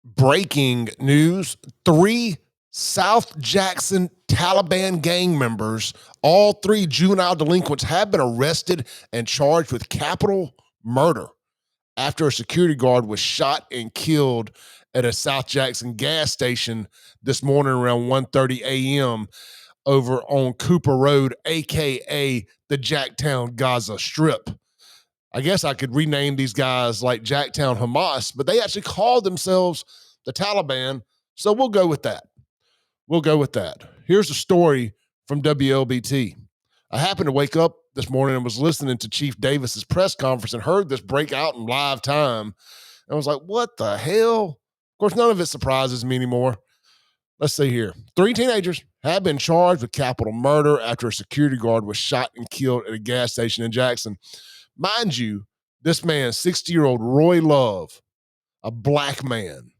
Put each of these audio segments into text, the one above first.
Breaking news. Three South Jackson Taliban gang members, all three juvenile delinquents, have been arrested and charged with capital murder after a security guard was shot and killed at a South Jackson gas station this morning around 1:30 a.m. over on Cooper Road, aka the Jacktown Gaza Strip. I guess I could rename these guys like Jacktown Hamas, but they actually call themselves the Taliban. So we'll go with that. We'll go with that. Here's a story from WLBT. I happened to wake up this morning and was listening to Chief Davis's press conference and heard this break out in live time. And I was like, what the hell? Of course, none of it surprises me anymore. Let's see here. 3 teenagers have been charged with capital murder after a security guard was shot and killed at a gas station in Jackson. Mind you, this man, 60-year-old Roy Love, a black man,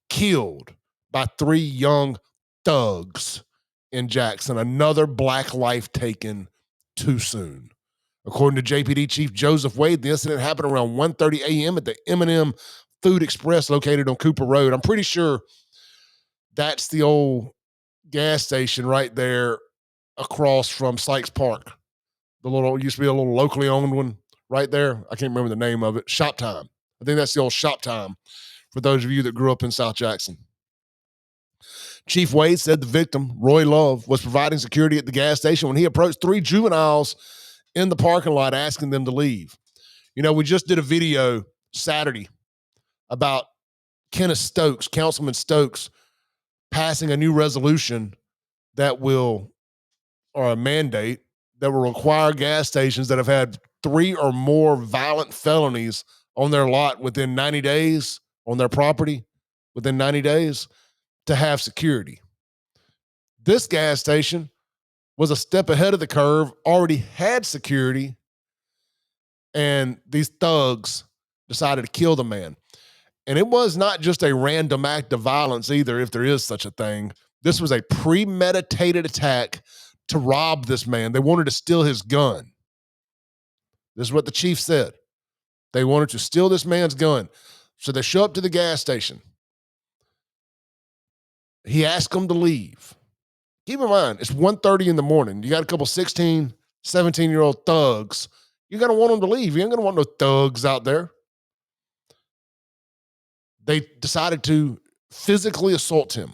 killed by 3 young thugs in Jackson. Another black life taken too soon. According to JPD Chief Joseph Wade, the incident happened around 1:30 a.m. at the M&M Food Express located on Cooper Road. I'm pretty sure that's the old gas station right there across from Sykes Park. The little, used to be a little locally owned one right there. I can't remember the name of it. Shop Time. I think that's the old Shop Time for those of you that grew up in South Jackson. Chief Wade said the victim, Roy Love, was providing security at the gas station when he approached 3 juveniles in the parking lot asking them to leave. You know, we just did a video Saturday about Kenneth Stokes, Councilman Stokes, passing a new resolution that will, or a mandate, that will require gas stations that have had 3 or more violent felonies on their lot within 90 days, on their property within 90 days, to have security. This gas station was a step ahead of the curve, already had security, and these thugs decided to kill the man. And it was not just a random act of violence either, if there is such a thing. This was a premeditated attack to rob this man. They wanted to steal his gun. This is what the chief said. They wanted to steal this man's gun. So they show up to the gas station. He asked them to leave. Keep in mind, it's 1:30 in the morning. You got a couple 16, 17-year-old thugs. You're going to want them to leave. You ain't going to want no thugs out there. They decided to physically assault him.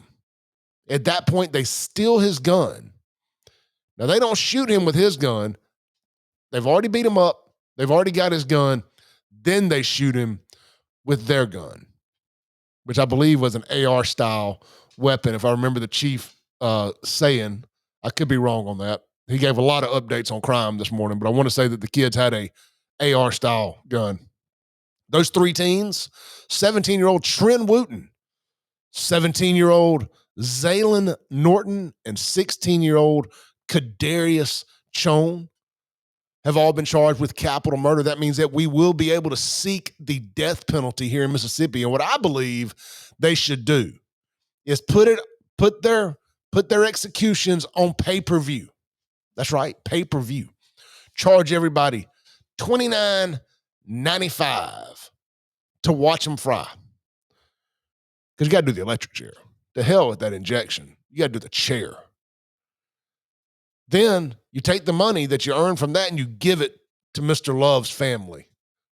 At that point, they steal his gun. Now, they don't shoot him with his gun. They've already beat him up. They've already got his gun. Then they shoot him with their gun, which I believe was an AR-style weapon, if I remember the chief saying. I could be wrong on that. He gave a lot of updates on crime this morning, but I want to say that the kids had a AR-style gun. Those 3 teens, 17-year-old Tren Wooten, 17-year-old Zaylan Norton, and 16-year-old Cadarius Choan, have all been charged with capital murder. That means that we will be able to seek the death penalty here in Mississippi. And what I believe they should do is put their executions on pay-per-view. That's right, pay-per-view. Charge everybody $29.95 to watch them fry. Because you got to do the electric chair. The hell with that injection. You got to do the chair. Then you take the money that you earn from that and you give it to Mr. Love's family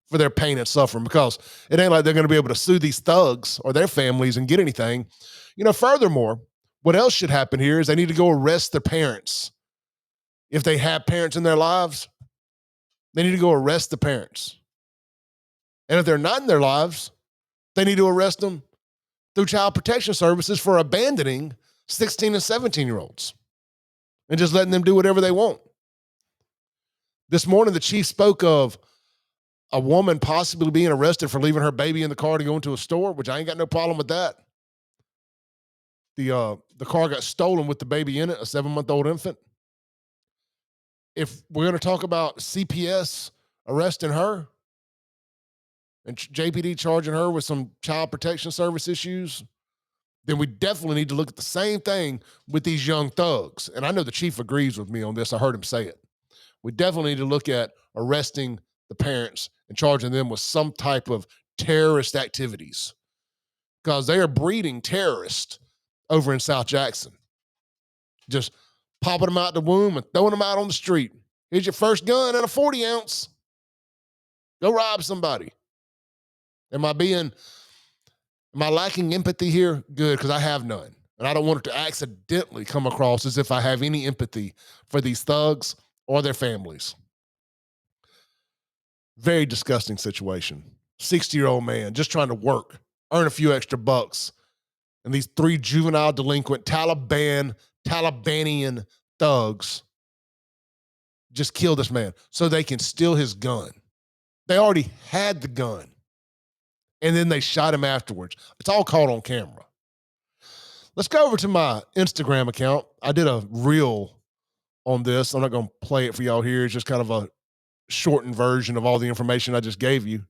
for their pain and suffering, because it ain't like they're going to be able to sue these thugs or their families and get anything. You know, furthermore, what else should happen here is they need to go arrest their parents. If they have parents in their lives, they need to go arrest the parents. And if they're not in their lives, they need to arrest them through Child Protection Services for abandoning 16 and 17-year-olds and just letting them do whatever they want. This morning, the chief spoke of a woman possibly being arrested for leaving her baby in the car to go into a store, which I ain't got no problem with that. The car got stolen with the baby in it, a 7-month-old infant. If we're going to talk about CPS arresting her and JPD charging her with some child protection service issues, then we definitely need to look at the same thing with these young thugs. And I know the chief agrees with me on this. I heard him say it. We definitely need to look at arresting the parents and charging them with some type of terrorist activities, because they are breeding terrorists over in South Jackson. Just popping them out the womb and throwing them out on the street. Here's your first gun and a 40 ounce. Go rob somebody. Am I lacking empathy here? Good, because I have none. And I don't want it to accidentally come across as if I have any empathy for these thugs or their families. Very disgusting situation. 60-year-old man just trying to work, earn a few extra bucks. And these 3 juvenile delinquent Talibanian thugs just kill this man so they can steal his gun. They already had the gun. And then they shot him afterwards. It's all caught on camera. Let's go over to my Instagram account. I did a reel on this. I'm not going to play it for y'all here. It's just kind of a shortened version of all the information I just gave you.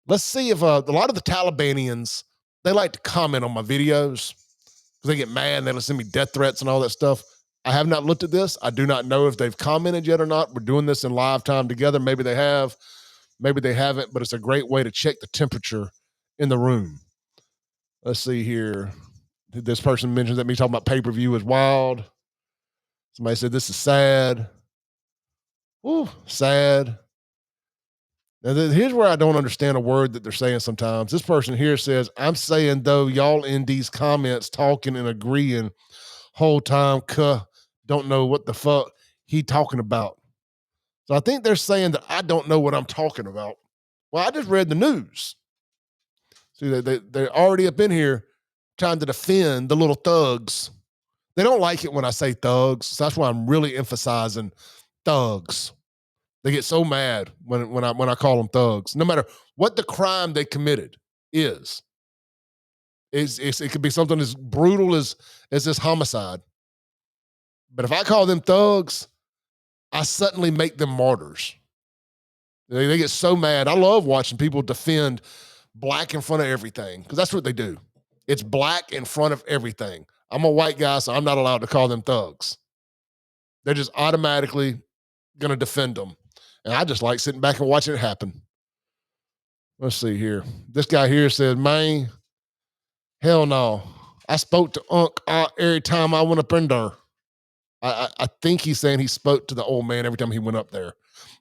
Let's see if a lot of the Talibanians, they like to comment on my videos because they get mad and they send me death threats and all that stuff. I have not looked at this. I do not know if they've commented yet or not. We're doing this in live time together. Maybe they have. Maybe they haven't, but it's a great way to check the temperature in the room. Let's see here. This person mentions that me talking about pay-per-view is wild. Somebody said this is sad. Ooh, sad. Now, here's where I don't understand a word that they're saying sometimes. This person here says, I'm saying, though, y'all in these comments talking and agreeing whole time, don't know what the fuck he talking about. So I think they're saying that I don't know what I'm talking about. Well, I just read the news. See, they're already up in here trying to defend the little thugs. They don't like it when I say thugs. So that's why I'm really emphasizing thugs. They get so mad when I call them thugs. No matter what the crime they committed is. It could be something as brutal as this homicide. But if I call them thugs, I suddenly make them martyrs. They get so mad. I love watching people defend black in front of everything because that's what they do. It's black in front of everything. I'm a white guy, so I'm not allowed to call them thugs. They're just automatically going to defend them. And I just like sitting back and watching it happen. Let's see here. This guy here says, man, hell no. I spoke to Unc every time I went up in there. I think he's saying he spoke to the old man every time he went up there.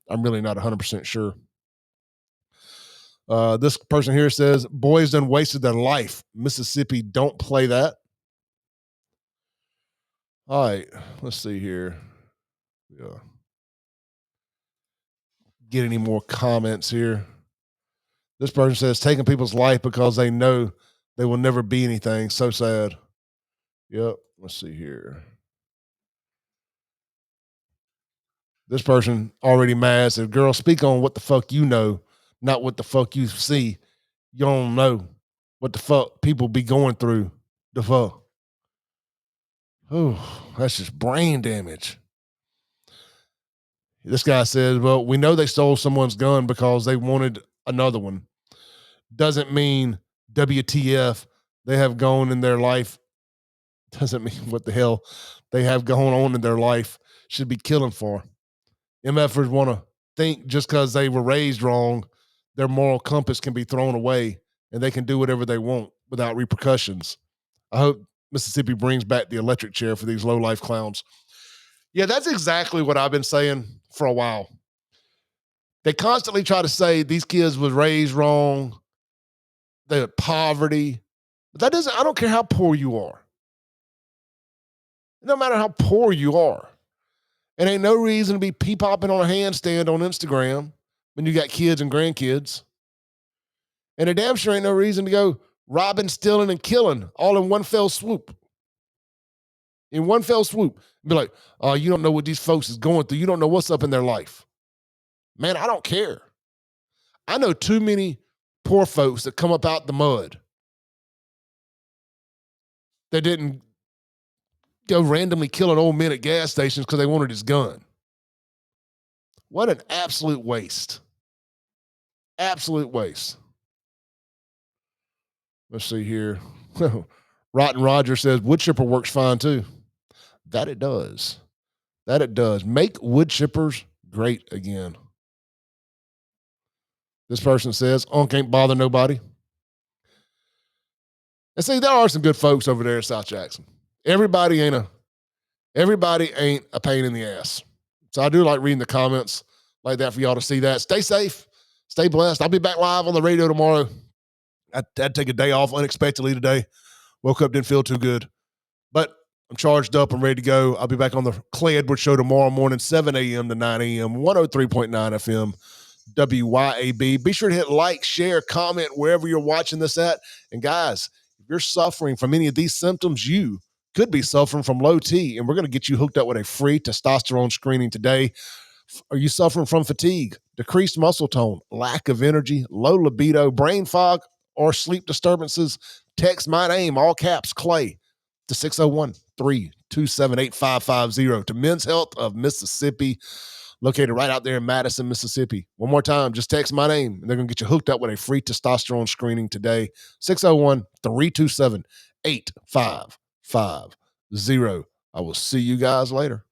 I'm really not 100% sure. This person here says, boys done wasted their life. Mississippi, don't play that. All right, let's see here. Yeah. Get any more comments here? This person says, taking people's life because they know they will never be anything. So sad. Yep. Let's see here. This person already mad said, girl, speak on what the fuck you know, not what the fuck you see. You don't know what the fuck people be going through. The fuck. Oh, that's just brain damage. This guy says, well, we know they stole someone's gun because they wanted another one. Doesn't mean WTF they have gone in their life. Doesn't mean what the hell they have gone on in their life should be killing for. MFers want to think just because they were raised wrong, their moral compass can be thrown away and they can do whatever they want without repercussions. I hope Mississippi brings back the electric chair for these low-life clowns. Yeah, that's exactly what I've been saying for a while. They constantly try to say these kids was raised wrong, they're poverty. But that doesn't, I don't care how poor you are. No matter how poor you are. It ain't no reason to be pee-popping on a handstand on Instagram when you got kids and grandkids. And it damn sure ain't no reason to go robbing, stealing, and killing all in one fell swoop. In one fell swoop. Be like, oh, you don't know what these folks is going through. You don't know what's up in their life. Man, I don't care. I know too many poor folks that come up out the mud that didn't go randomly kill an old man at gas stations because they wanted his gun. What an absolute waste. Absolute waste. Let's see here. Rotten Roger says wood chipper works fine too. That it does. That it does. Make wood chippers great again. This person says, Unc ain't bother nobody. And see, there are some good folks over there in South Jackson. Everybody ain't a pain in the ass. So I do like reading the comments like that for y'all to see that. Stay safe. Stay blessed. I'll be back live on the radio tomorrow. I had to take a day off unexpectedly today. Woke up, didn't feel too good. But I'm charged up. I'm ready to go. I'll be back on the Clay Edwards Show tomorrow morning, 7 a.m. to 9 a.m., 103.9 FM, WYAB. Be sure to hit like, share, comment wherever you're watching this at. And guys, if you're suffering from any of these symptoms, you could be suffering from low T, and we're going to get you hooked up with a free testosterone screening today. Are you suffering from fatigue, decreased muscle tone, lack of energy, low libido, brain fog, or sleep disturbances? Text my name, all caps, Clay, to 601-327-8550 to Men's Health of Mississippi, located right out there in Madison, Mississippi. One more time, just text my name, and they're going to get you hooked up with a free testosterone screening today, 601-327-8550. I will see you guys later.